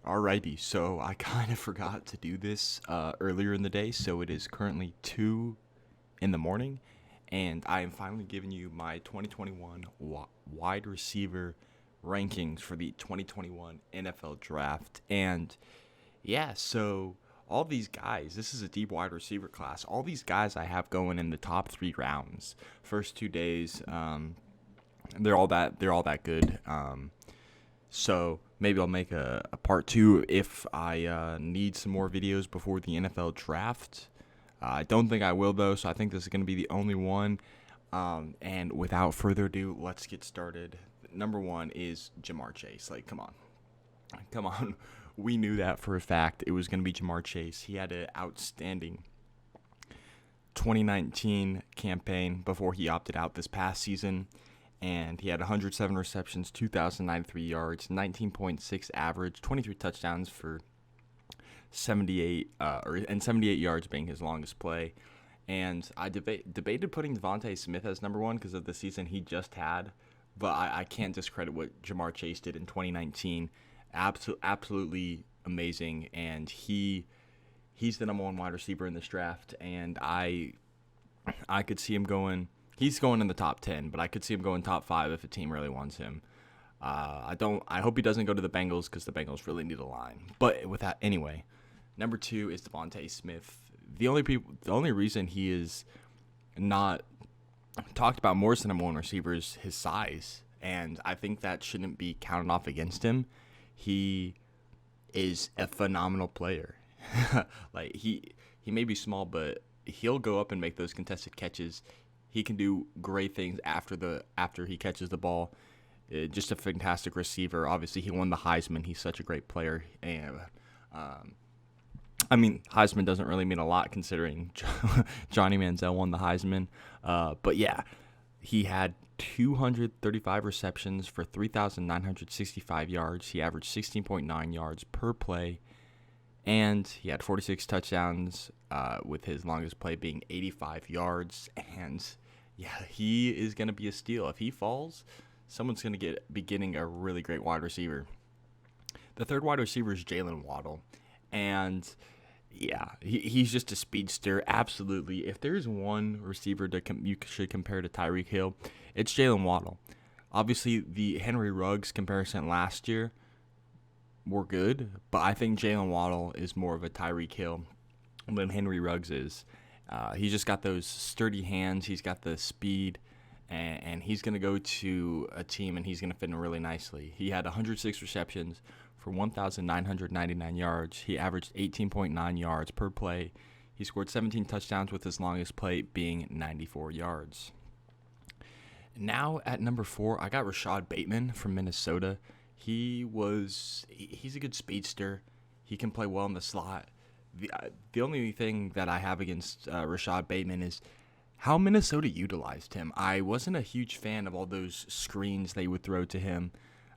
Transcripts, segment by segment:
Alrighty, so I kind of forgot to do this earlier in the day, so it is currently 2 in the morning, and I am finally giving you my 2021 wide receiver rankings for the 2021 NFL Draft. And yeah, so all these guys, this is a deep wide receiver class. All these guys I have going in the top 3 rounds. First 2 days, they're all that good. So maybe I'll make a part two if I need some more videos before the NFL draft. I don't think I will, though, so I think this is going to be the only one. And without further ado, let's get started. Number one is Jamar Chase. Like, come on. Come on. We knew that for a fact. It was going to be Jamar Chase. He had an outstanding 2019 campaign before he opted out this past season. And he had 107 receptions, 2,093 yards, 19.6 average, 23 touchdowns for 78 and 78 yards being his longest play. And I debated putting Devonta Smith as number one because of the season he just had, but I can't discredit what Jamar Chase did in 2019. Absolutely amazing, and he's the number one wide receiver in this draft, and I could see him going. He's going in the top 10, but I could see him going top 5 if a team really wants him. I hope he doesn't go to the Bengals because the Bengals really need a line. But with that, anyway, number 2 is Devonta Smith. The only reason he is not talked about more as the number one receiver is his size, and I think that shouldn't be counted off against him. He is a phenomenal player. Like he may be small, but he'll go up and make those contested catches. He can do great things after he catches the ball. Just a fantastic receiver. Obviously, he won the Heisman. He's such a great player. And Heisman doesn't really mean a lot considering Johnny Manziel won the Heisman. But yeah, he had 235 receptions for 3,965 yards. He averaged 16.9 yards per play. And he had 46 touchdowns, with his longest play being 85 yards. And yeah, he is going to be a steal. If he falls, someone's going to be getting a really great wide receiver. The third wide receiver is Jaylen Waddle. And yeah, he's just a speedster. Absolutely. If there's one receiver that you should compare to Tyreek Hill, it's Jaylen Waddle. Obviously, the Henry Ruggs comparison last year were good, but I think Jaylen Waddle is more of a Tyreek Hill than Henry Ruggs is. He's just got those sturdy hands. He's got the speed, and he's going to go to a team, and he's going to fit in really nicely. He had 106 receptions for 1,999 yards. He averaged 18.9 yards per play. He scored 17 touchdowns with his longest play being 94 yards. Now at number 4, I got Rashod Bateman from Minnesota. He's a good speedster. He can play well in the slot. The only thing that I have against Rashod Bateman is how Minnesota utilized him. I wasn't a huge fan of all those screens they would throw to him.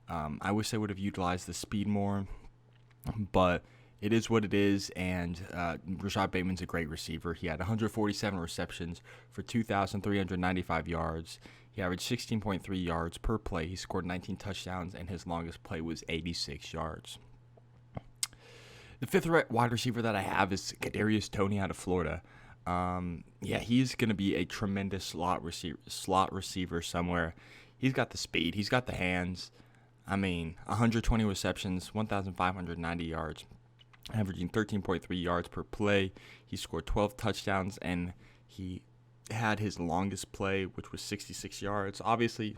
I wish they would have utilized the speed more, but it is what it is, and Rashod Bateman's a great receiver. He had 147 receptions for 2,395 yards. He averaged 16.3 yards per play. He scored 19 touchdowns, and his longest play was 86 yards. The fifth wide receiver that I have is Kadarius Toney out of Florida. He's going to be a tremendous slot receiver somewhere. He's got the speed. He's got the hands. 120 receptions, 1,590 yards, averaging 13.3 yards per play. He scored 12 touchdowns, and he had his longest play, which was 66 yards. Obviously,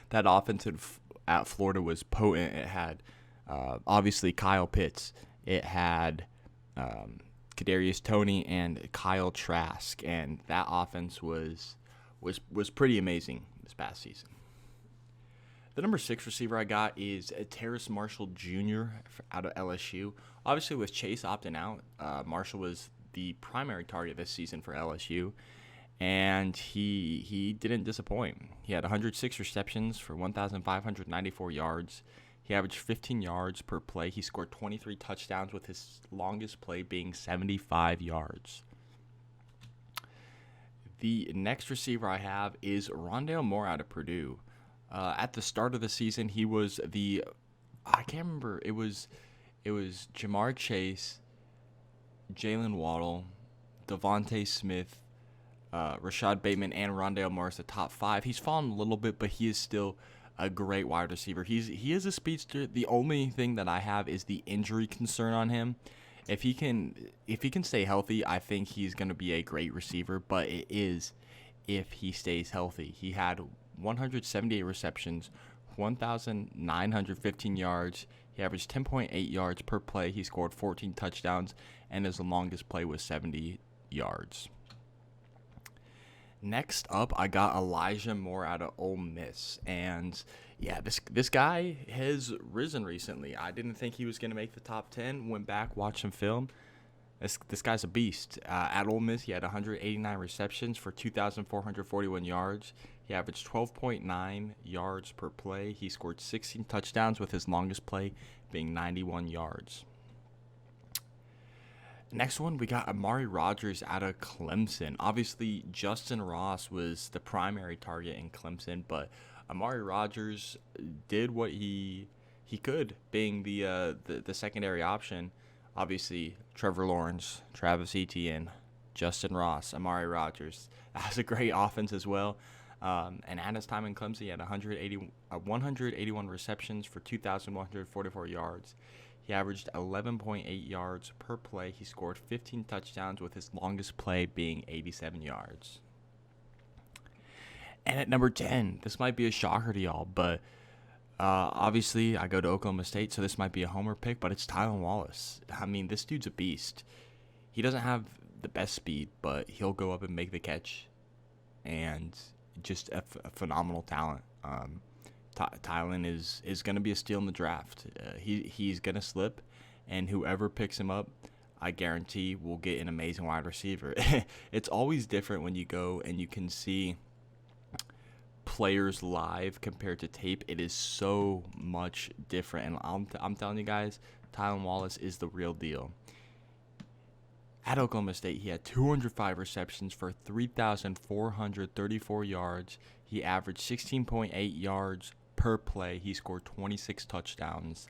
that offense at Florida was potent. It had obviously Kyle Pitts. It had Kadarius Toney and Kyle Trask, and that offense was pretty amazing this past season. The number 6 receiver I got is Terrace Marshall Jr. out of LSU. Obviously, with Chase opting out, Marshall was the primary target this season for LSU, and he didn't disappoint. He had 106 receptions for 1,594 yards. He averaged 15 yards per play. He scored 23 touchdowns with his longest play being 75 yards. The next receiver I have is Rondale Moore out of Purdue. At the start of the season, he was the I can't remember. It was Jamar Chase, Jaylen Waddle, Devonta Smith, Rashod Bateman, and Rondale Moore as the top five. He's fallen a little bit, but he is still a great wide receiver. He is a speedster. The only thing that I have is the injury concern on him. If he can stay healthy, I think he's going to be a great receiver, but it is if he stays healthy. He had 178 receptions, 1,915 yards. He averaged 10.8 yards per play. He scored 14 touchdowns, and his longest play was 70 yards. Next up, I got Elijah Moore out of Ole Miss, and yeah, this guy has risen recently. I didn't think he was going to make the top 10. Went back, watched some film. This guy's a beast. At Ole Miss, he had 189 receptions for 2,441 yards. He averaged 12.9 yards per play. He scored 16 touchdowns, with his longest play being 91 yards. Next one, we got Amari Rodgers out of Clemson. Obviously, Justin Ross was the primary target in Clemson, but Amari Rodgers did what he could, being the secondary option. Obviously, Trevor Lawrence, Travis Etienne, Justin Ross, Amari Rodgers. That was a great offense as well. And at his time in Clemson, he had 181 receptions for 2,144 yards. He averaged 11.8 yards per play. He scored 15 touchdowns, with his longest play being 87 yards. And at number 10, this might be a shocker to y'all, but obviously I go to Oklahoma State, so this might be a homer pick, but it's Tylan Wallace. I mean, this dude's a beast. He doesn't have the best speed, but he'll go up and make the catch, and just a phenomenal talent. Tylan is going to be a steal in the draft. He's going to slip, and whoever picks him up, I guarantee will get an amazing wide receiver. It's always different when you go and you can see players live compared to tape. It is so much different, and I'm telling you guys, Tylan Wallace is the real deal. At Oklahoma State, he had 205 receptions for 3,434 yards. He averaged 16.8 yards per play. He scored 26 touchdowns,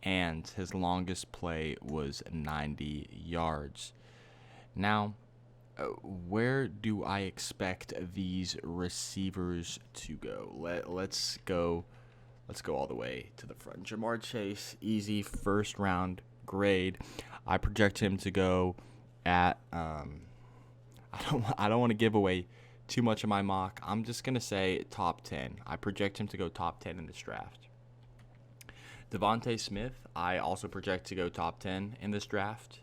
and his longest play was 90 yards. Now, where do I expect these receivers to go? Let's go all the way to the front. Jamar Chase, easy first round grade. I project him to go at I don't want to give away too much of my mock. I'm just going to say top 10. I project him to go top 10 in this draft. Devonta Smith, I also project to go top 10 in this draft.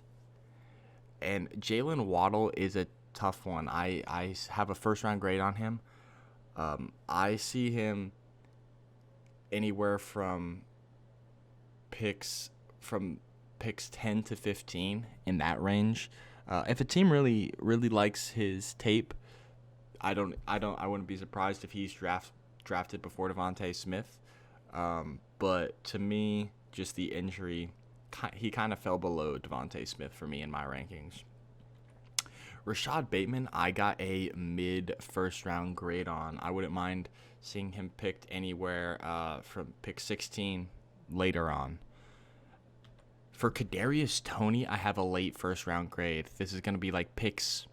And Jaylen Waddle is a tough one. I have a first-round grade on him. I see him anywhere from picks 10 to 15, in that range. If a team really likes his tape, I wouldn't be surprised if he's drafted before Devonta Smith. But to me, just the injury, he kind of fell below Devonta Smith for me in my rankings. Rashod Bateman, I got a mid first round grade on. I wouldn't mind seeing him picked anywhere from pick 16 later on. For Kadarius Toney, I have a late first round grade. This is going to be like picks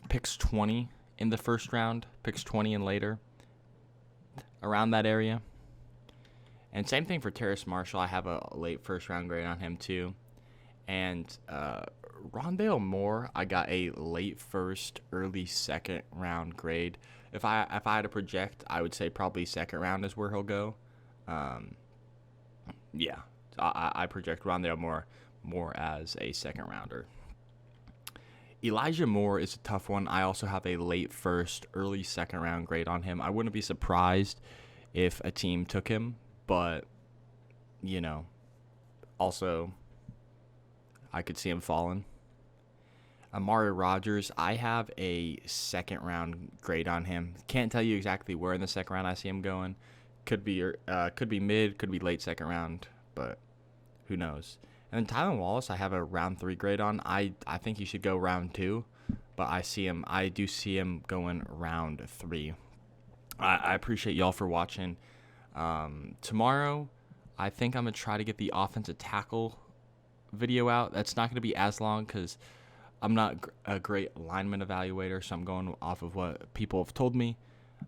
20 in the first round, picks 20 and later, around that area. And same thing for Terrace Marshall. I have a late first round grade on him too. And Rondale Moore, I got a late first, early second round grade. If I had to project, I would say probably second round is where he'll go. Yeah, I project Rondale Moore as a second rounder. Elijah Moore is a tough one. I also have a late first, early second round grade on him. I wouldn't be surprised if a team took him, but, also I could see him falling. Amari Rodgers, I have a second round grade on him. Can't tell you exactly where in the second round I see him going. Could be mid, could be late second round, but who knows. And then Tylan Wallace, I have a round 3 grade on. I think he should go round 2, but I do see him going round 3. I appreciate y'all for watching. Tomorrow, I think I'm going to try to get the offensive tackle video out. That's not going to be as long because I'm not a great lineman evaluator, so I'm going off of what people have told me.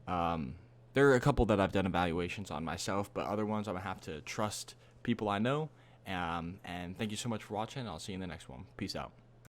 There are a couple that I've done evaluations on myself, but other ones I'm going to have to trust people I know. And thank you so much for watching. I'll see you in the next one. Peace out.